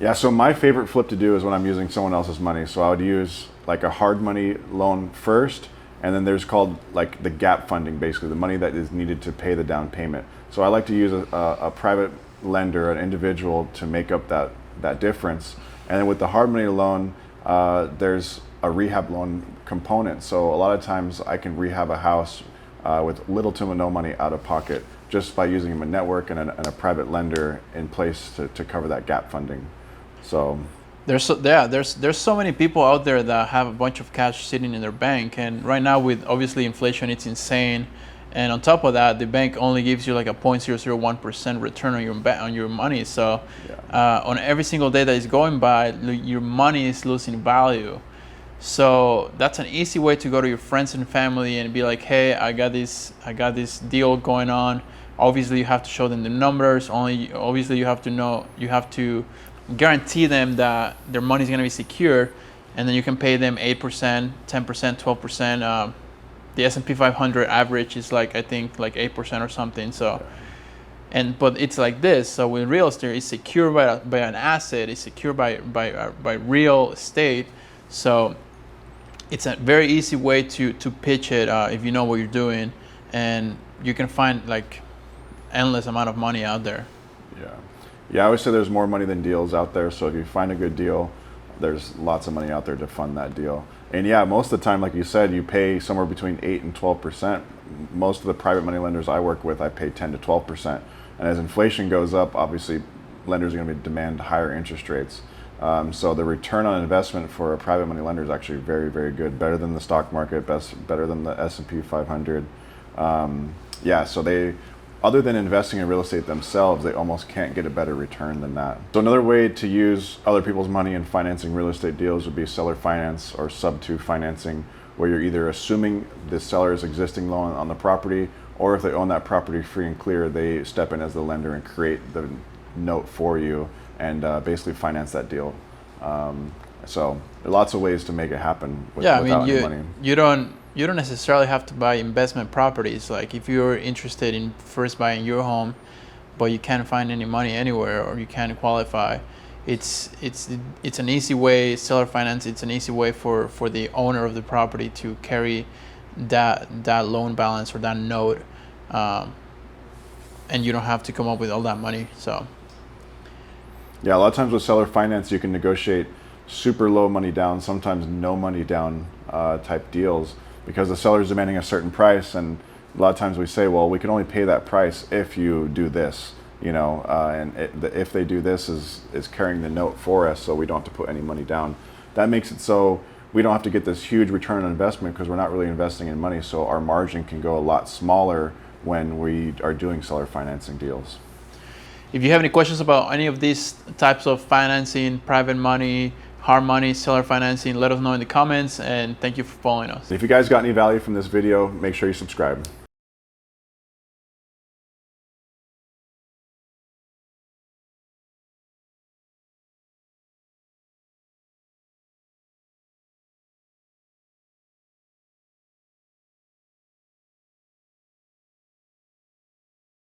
Yeah, so my favorite flip to do is when I'm using someone else's money. So I would use like a hard money loan first, and then there's called like the gap funding, basically the money that is needed to pay the down payment. So I like to use a private lender, an individual, to make up that difference. And then with the hard money loan, there's a rehab loan component. So a lot of times I can rehab a house with little to no money out of pocket just by using a network and a private lender in place to cover that gap funding. So there's so many people out there that have a bunch of cash sitting in their bank, and right now with obviously inflation, it's insane. And on top of that, the bank only gives you like a 0.001% return on your money. So on every single day that is going by, your money is losing value. So that's an easy way to go to your friends and family and be like, hey, I got this deal going on. Obviously, you have to show them the numbers. Obviously, you have to guarantee them that their money is going to be secure, and then you can pay them 8%, 10%, 12%. The S&P 500 average is like, I think like 8% or something. So, but it's like this. So with real estate, it's secured by an asset. It's secured by real estate. So it's a very easy way to pitch it if you know what you're doing, and you can find like endless amount of money out there. Yeah, I always say there's more money than deals out there. So if you find a good deal, there's lots of money out there to fund that deal. And yeah, most of the time, like you said, you pay somewhere between 8 and 12%. Most of the private money lenders I work with, I pay 10 to 12%. And as inflation goes up, obviously lenders are going to demand higher interest rates. So the return on investment for a private money lender is actually very, very good. Better than the stock market, better than the S&P 500. So they, other than investing in real estate themselves, they almost can't get a better return than that. So another way to use other people's money in financing real estate deals would be seller finance or sub-2 financing, where you're either assuming the seller's existing loan on the property, or if they own that property free and clear, they step in as the lender and create the note for you and basically finance that deal. So there are lots of ways to make it happen without any money. You don't necessarily have to buy investment properties. Like if you're interested in first buying your home, but you can't find any money anywhere or you can't qualify, it's an easy way. Seller finance, it's an easy way for the owner of the property to carry that loan balance or that note, and you don't have to come up with all that money. So yeah, a lot of times with seller finance, you can negotiate super low money down, sometimes no money down type deals, because the seller is demanding a certain price, and a lot of times we say, well, we can only pay that price if you do this, if they do this is carrying the note for us, so we don't have to put any money down. That makes it so we don't have to get this huge return on investment because we're not really investing in money, so our margin can go a lot smaller when we are doing seller financing deals. If you have any questions about any of these types of financing, private money, hard money, seller financing, let us know in the comments, and thank you for following us. If you guys got any value from this video, make sure you subscribe.